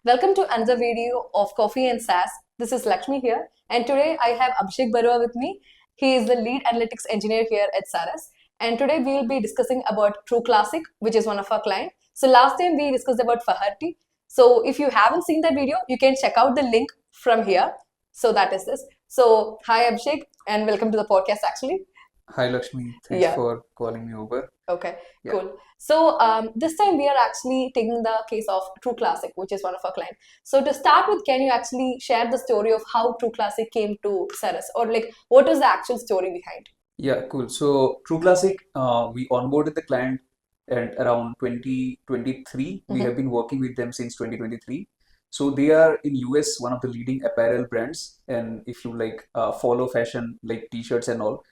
Welcome to another video of Coffee and SaaS. This is Lakshmi here, and today I have Abhishek Barua with me. He is the lead analytics engineer here at Saras, and today we will be discussing about True Classic, which is one of our clients. So last time we discussed about Faharti. So if you haven't seen that video, you can check out the link from here. So that is this. So hi Abhishek, and welcome to the podcast actually. Hi Lakshmi, thanks Yeah. for calling me over. Okay, Yeah. cool. So this time we are actually taking the case of True Classic, which is one of our clients. So to start with, can you actually share the story of how True Classic came to Saras, or like what is the actual story behind? Yeah, cool. So True Classic, we onboarded the client at around 2023. We have been working with them since 2023. So they are in US, one of the leading apparel brands. And if you follow fashion, like t-shirts and all,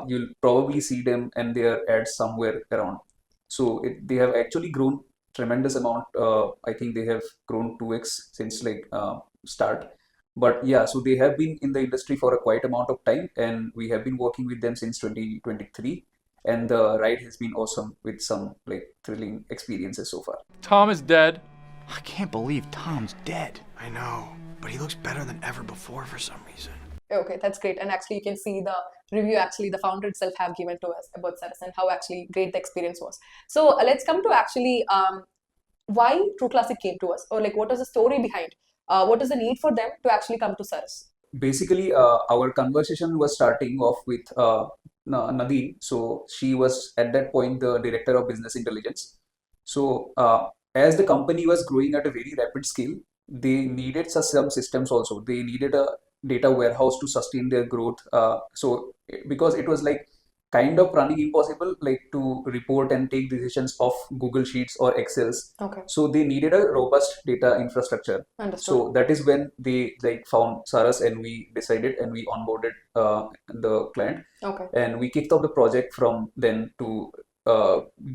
you'll probably see them and their ads somewhere around. So they have actually grown tremendous amount. I think they have grown 2x since start. But yeah, so they have been in the industry for a quite amount of time, and we have been working with them since 2023. And the ride has been awesome with some thrilling experiences so far. Tom is dead. I can't believe Tom's dead. I know, but he looks better than ever before for some reason. Okay, that's great. And actually, you can see the review actually the founder itself have given to us about Saras and how actually great the experience was. So let's come to actually why True Classic came to us, or like what is the story behind? What is the need for them to actually come to Saras? Basically, our conversation was starting off with Nadine. So she was at that point the director of business intelligence. So as the company was growing at a very rapid scale, they needed some systems also. They needed a data warehouse to sustain their growth. Because it was kind of running impossible, to report and take decisions of Google Sheets or Excels. Okay, So they needed a robust data infrastructure. understood. So that is when they found Saras, and we decided and we onboarded the client, Okay, and we kicked off the project from then to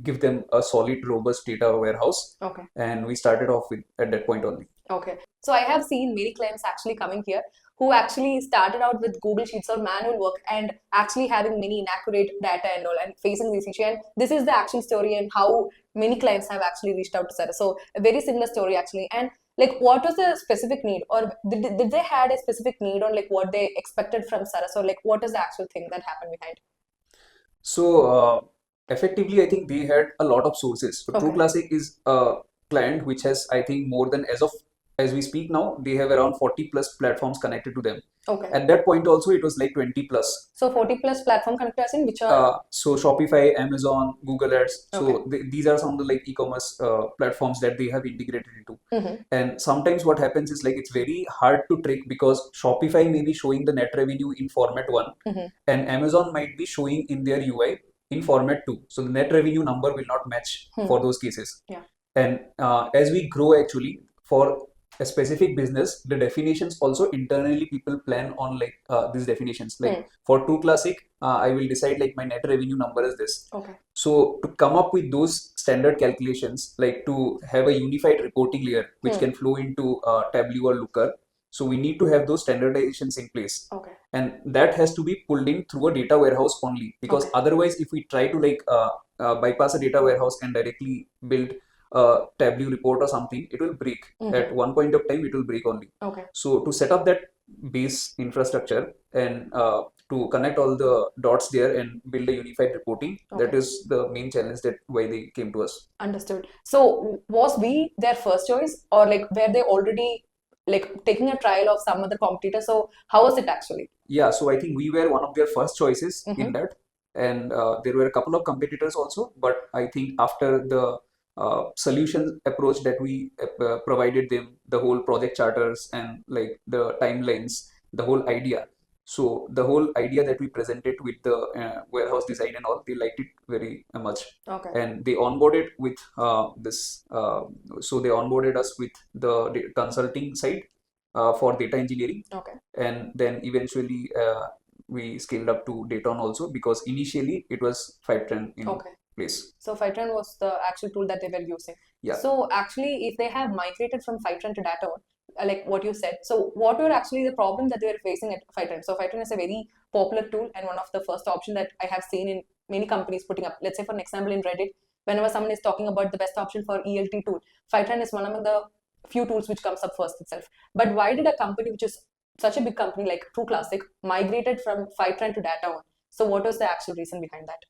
give them a solid, robust data warehouse. okay. And we started off with at that point only. Okay. So I have seen many clients actually coming here who actually started out with Google Sheets or manual work and actually having many inaccurate data and all and facing this issue. And this is the action story and how many clients have actually reached out to Saras. So a very similar story actually. And like what was the specific need, or did they had a specific need on like what they expected from Saras, or like what is the actual thing that happened behind? So effectively, I think they had a lot of sources. So True Okay. Classic is a client which has, I think, more than as we speak now, they have around 40 plus platforms connected to them. Okay. At that point also, it was like 20 plus. So 40 plus platform connectors in which are So Shopify, Amazon, Google Ads. So Okay. these are some of the e-commerce platforms that they have integrated into. Mhm. And sometimes what happens is it's very hard to trick, because Shopify may be showing the net revenue in format 1, Mhm. and Amazon might be showing in their UI in format 2. So the net revenue number will not match for those cases. Yeah. And as we grow, actually, for a specific business, the definitions also internally people plan on these definitions. For True Classic, I will decide my net revenue number is this. Okay. So to come up with those standard calculations, to have a unified reporting layer which can flow into Tableau or Looker, so we need to have those standardizations in place. Okay. And that has to be pulled in through a data warehouse only, because Okay. otherwise, if we try to bypass a data warehouse and directly build a Tableau report or something, it will break. At one point of time, it will break only. Okay. So to set up that base infrastructure and to connect all the dots there and build a unified reporting, that Okay. is the main challenge that why they came to us. Understood. So was we their first choice, or like were they already like taking a trial of some other competitor? So how was it actually? Yeah, so I think we were one of their first choices in that, and there were a couple of competitors also, but I think after the solution approach that we provided them, the whole project charters and the timelines, the whole idea. So the whole idea that we presented with the warehouse design and all, they liked it very much, Okay. and they onboarded with this. So they onboarded us with the consulting side for data engineering, Okay. and then eventually we scaled up to Daton also, because initially it was Fivetran in Okay. place. So Fivetran was the actual tool that they were using. Yeah. So actually, if they have migrated from Fivetran to Daton, like what you said, so what were actually the problem that they were facing at Fivetran? So Fivetran is a very popular tool and one of the first option that I have seen in many companies putting up. Let's say for an example in Reddit, whenever someone is talking about the best option for ELT tool, Fivetran is one among the few tools which comes up first itself. But why did a company which is such a big company like True Classic migrated from Fivetran to Daton? So what was the actual reason behind that?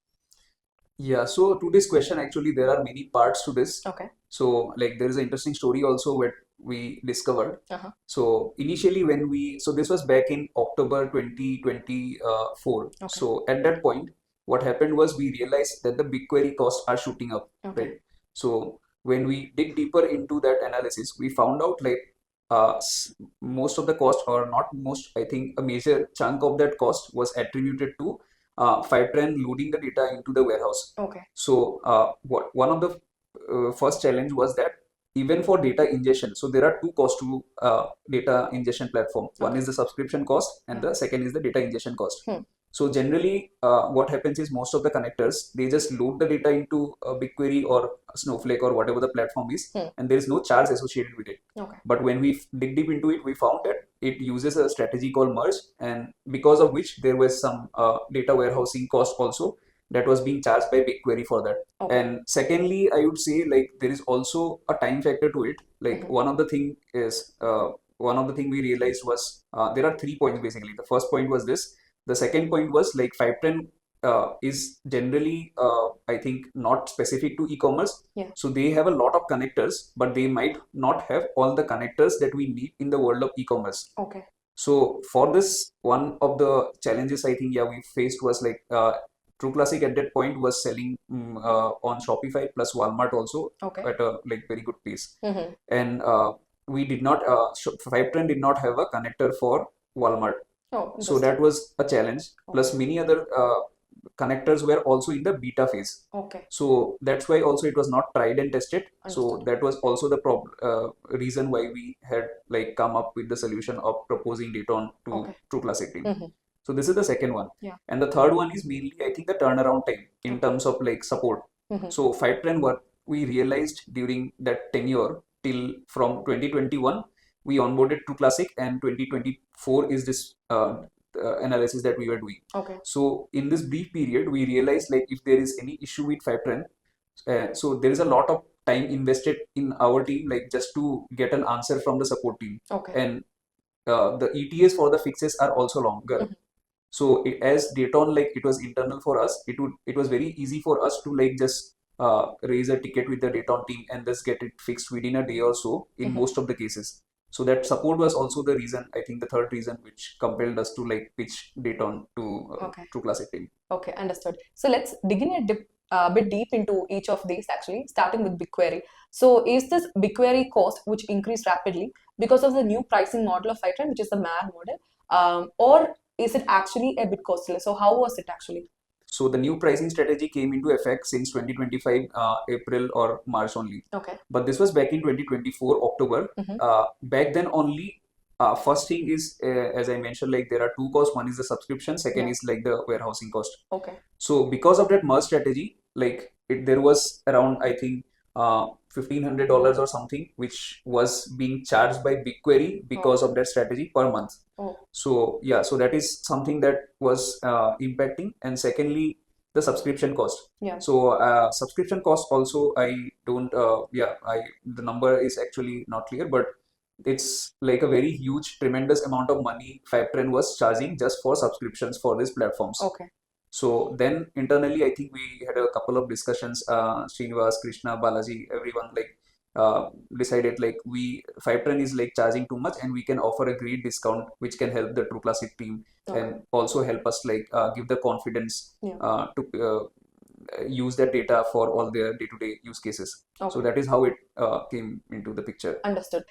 Yeah, so to this question, actually, there are many parts to this. Okay. So, like, there is an interesting story also what we discovered. Uh-huh. So, initially, so this was back in October 2024. Okay. So, at that point, what happened was we realized that the BigQuery costs are shooting up, Okay. right? So, when we dig deeper into that analysis, we found out like most of the cost, or not most, I think a major chunk of that cost was attributed to Fivetran loading the data into the warehouse. Okay. So one of the first challenge was that even for data ingestion, so there are two costs to data ingestion platform. One Okay. is the subscription cost, and Hmm. the second is the data ingestion cost. Hmm. So generally, what happens is most of the connectors, they just load the data into a BigQuery or a Snowflake or whatever the platform is, and there is no charge associated with it. Okay. But when we dig deep into it, we found that it uses a strategy called merge, and because of which there was some data warehousing cost also that was being charged by BigQuery for that. Okay. And secondly, I would say like there is also a time factor to it. Like Mhm. one of the thing we realized was there are 3 points basically. The first point was this. The second point was like Fivetran is generally I think not specific to e-commerce. Yeah. So they have a lot of connectors, but they might not have all the connectors that we need in the world of e-commerce. Okay. So for this, one of the challenges I think we faced was like True Classic at that point was selling on Shopify plus Walmart also Okay. at a like very good pace, Mm-hmm. and we did not Fivetran did not have a connector for Walmart. Oh, So interesting. that was a challenge. Plus many other connectors were also in the beta phase. Okay. So that's why also it was not tried and tested. So Understood. that was also the reason why we had like come up with the solution of proposing Daton to Okay. True Classic team. Mm-hmm. So this is the second one. Yeah. And the third one is mainly I think the turnaround time in Okay. terms of like support. Mm-hmm. So Fivetran, what we realized during that tenure till from 2021, we onboarded True Classic, and 2024 is this analysis that we were doing. Okay. So in this brief period, we realized like if there is any issue with Fivetran, so there is a lot of time invested in our team, like just to get an answer from the support team, Okay. and the ETAs for the fixes are also longer. Mhm. So as Daton, like it was internal for us, it was very easy for us to like just raise a ticket with the Daton team and just get it fixed within a day or so in Mhm. most of the cases. So that support was also the reason, I think the third reason which compelled us to like pitch Daton to Okay. True Classic team. Okay, understood. So let's dig in a bit deep into each of these actually, starting with BigQuery. So is this BigQuery cost which increased rapidly because of the new pricing model of Fivetran, which is the MAR model, or is it actually a bit costly? So how was it actually? So the new pricing strategy came into effect since 2025 April or March only. Okay. But this was back in 2024 October. Mhm. Back then only, first thing is as I mentioned, like there are two costs. One is the subscription, second Yeah. is like the warehousing cost. Okay. So because of that merge strategy, like there was around I think $1,500 or something which was being charged by BigQuery because of that strategy per month. Oh. So yeah, so that is something that was impacting. And secondly, the subscription cost. Yeah. So subscription cost also I don't the number is actually not clear, but it's like a very huge, tremendous amount of money Fivetran was charging just for subscriptions for these platforms. Okay. So then internally, I think we had a couple of discussions. Srinivas, Krishna, Balaji, everyone like decided like Fivetran is like charging too much, and we can offer a great discount which can help the True Classic team Okay. and also help us like give the confidence Yeah. to use that data for all their day-to-day use cases. So Okay. that is how it came into the picture. Understood.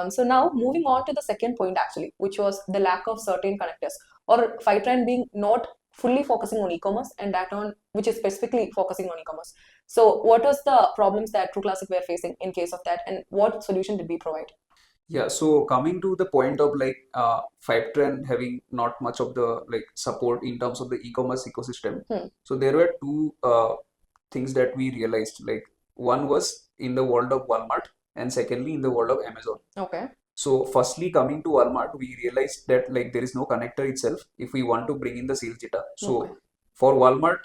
So now moving on to the second point actually, which was the lack of certain connectors, or Fivetran being not fully focusing on e-commerce and Daton, which is specifically focusing on e-commerce. So what was the problems that True Classic were facing in case of that, and what solution did we provide? Yeah, so coming to the point of like Fivetran having not much of the like support in terms of the e-commerce ecosystem. So there were two things that we realized. Like one was in the world of Walmart, and secondly in the world of Amazon. Okay. So firstly, coming to Walmart, we realized that like there is no connector itself if we want to bring in the sales data. So Okay. for Walmart,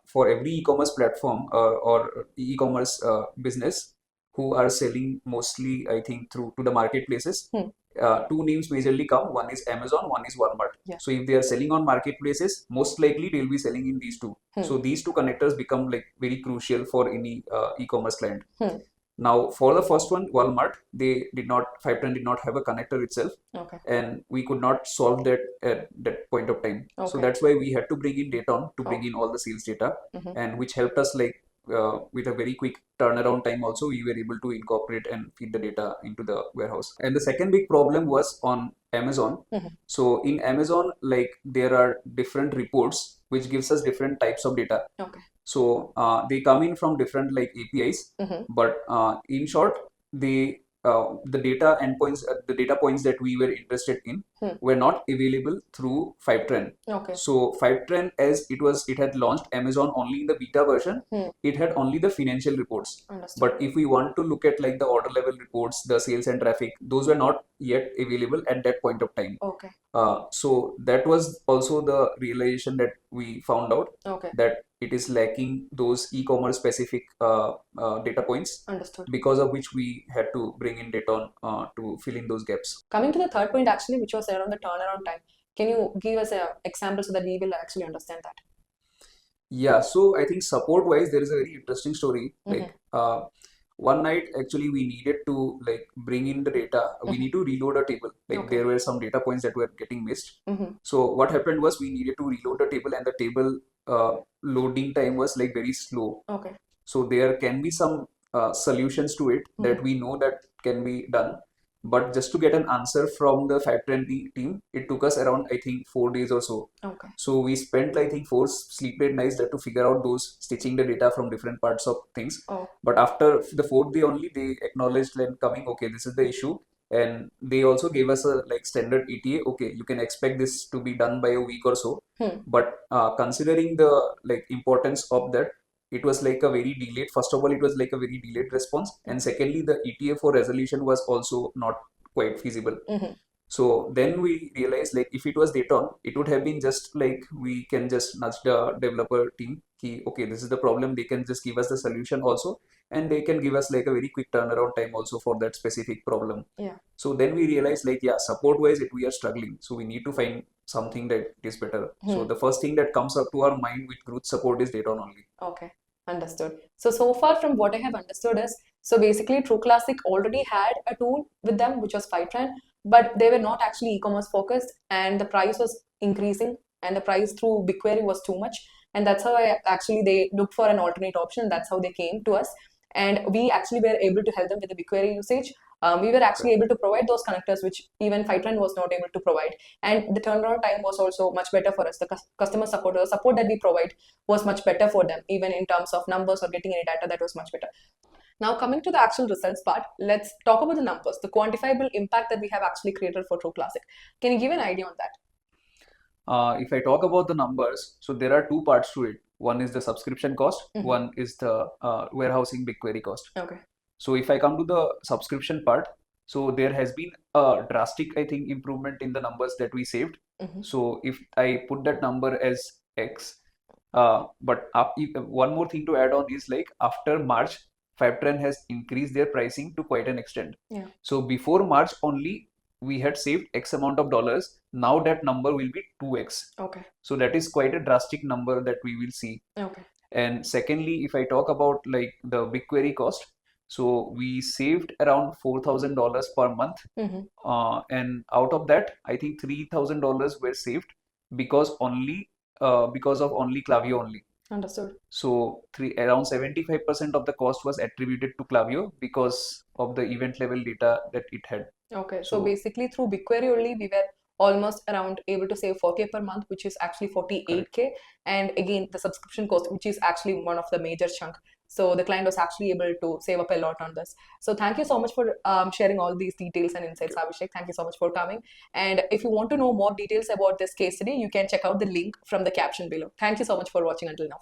for every e-commerce platform or e-commerce business who are selling mostly, I think, through to the marketplaces. Hmm. Two names majorly come. One is Amazon, one is Walmart. Yeah. So if they are selling on marketplaces, most likely they'll be selling in these two. So these two connectors become like very crucial for any e-commerce client. Now, for the first one, Walmart, Fivetran did not have a connector itself, Okay. and we could not solve that at that point of time. So Okay. that's why we had to bring in Daton to bring in all the sales data, and which helped us like with a very quick turnaround time. Also, we were able to incorporate and feed the data into the warehouse. And the second big problem was on Amazon. So in Amazon, like there are different reports which gives us different types of data. Okay. So they come in from different like APIs, but in short, the data endpoints, the data points that we were interested in were not available through Fivetran. Okay. So Fivetran, as it had launched Amazon only in the beta version, it had only the financial reports. Understood. But if we want to look at like the order level reports, the sales and traffic, those were not yet available at that point of time. Okay. So that was also the realization that we found out, Okay. that it is lacking those e-commerce specific data points, Understood. because of which we had to bring in Daton to fill in those gaps. Coming to the third point, actually, which was around the turnaround time. Can you give us an example so that we will actually understand that? Yeah, so I think support wise, there is a very interesting story. Like one night, actually, we needed to like bring in the data. We need to reload a table. Like there were some data points that were getting missed. So what happened was we needed to reload the table, and the table loading time was like very slow. Okay. So there can be some solutions to it that we know that can be done. But just to get an answer from the Fivetran team, it took us around, I think, 4 days or so. Okay. So we spent, I think, 4 sleepless nights there to figure out those, stitching the data from different parts of things. But after the 4th day only, they acknowledged and coming, okay, this is the issue. And they also gave us a like standard ETA. Okay, you can expect this to be done by a week or so. But considering the like importance of that, it was like a very delayed. First of all, it was like a very delayed response, and secondly, the ETA for resolution was also not quite feasible. So then we realized, like, if it was Daton, it would have been just like we can just nudge the developer team. Okay, this is the problem. They can just give us the solution also, and they can give us like a very quick turnaround time also for that specific problem. Yeah. So then we realized, like, yeah, support wise, we are struggling. So we need to find something that is better. So the first thing that comes up to our mind with growth support is Daton only. Okay. Understood. So far from what I have understood is, so basically True Classic already had a tool with them, which was Fivetran, but they were not actually e-commerce focused, and the price was increasing, and the price through BigQuery was too much. And that's how actually they looked for an alternate option. That's how they came to us. And we actually were able to help them with the BigQuery usage. We were actually able to provide those connectors which even Fivetran was not able to provide. And the turnaround time was also much better for us. The customer support, the support that we provide was much better for them, even in terms of numbers or getting any data, that was much better. Now coming to the actual results part, let's talk about the numbers, the quantifiable impact that we have actually created for True Classic. Can you give an idea on that? If I talk about the numbers, so there are 2 parts to it. One is the subscription cost, one is the warehousing BigQuery cost. Okay. So if I come to the subscription part, so there has been a drastic, I think, improvement in the numbers that we saved. So if I put that number as X, but one more thing to add on is, like, after March, Fivetran has increased their pricing to quite an extent. Yeah. So before March only, we had saved X amount of dollars. Now that number will be 2X. Okay. So that is quite a drastic number that we will see. Okay. And secondly, if I talk about like the BigQuery cost, so we saved around $4,000 per month. And out of that, I think $3,000 were saved because of only Klaviyo only. Understood. So around 75% of the cost was attributed to Klaviyo because of the event level data that it had. Okay, so basically through BigQuery only, we were almost around able to save 4K per month, which is actually 48K. And again, the subscription cost, which is actually one of the major chunk. So the client was actually able to save up a lot on this. So thank you so much for sharing all these details and insights, Abhishek. Thank you so much for coming. And if you want to know more details about this case study, you can check out the link from the caption below. Thank you so much for watching until now.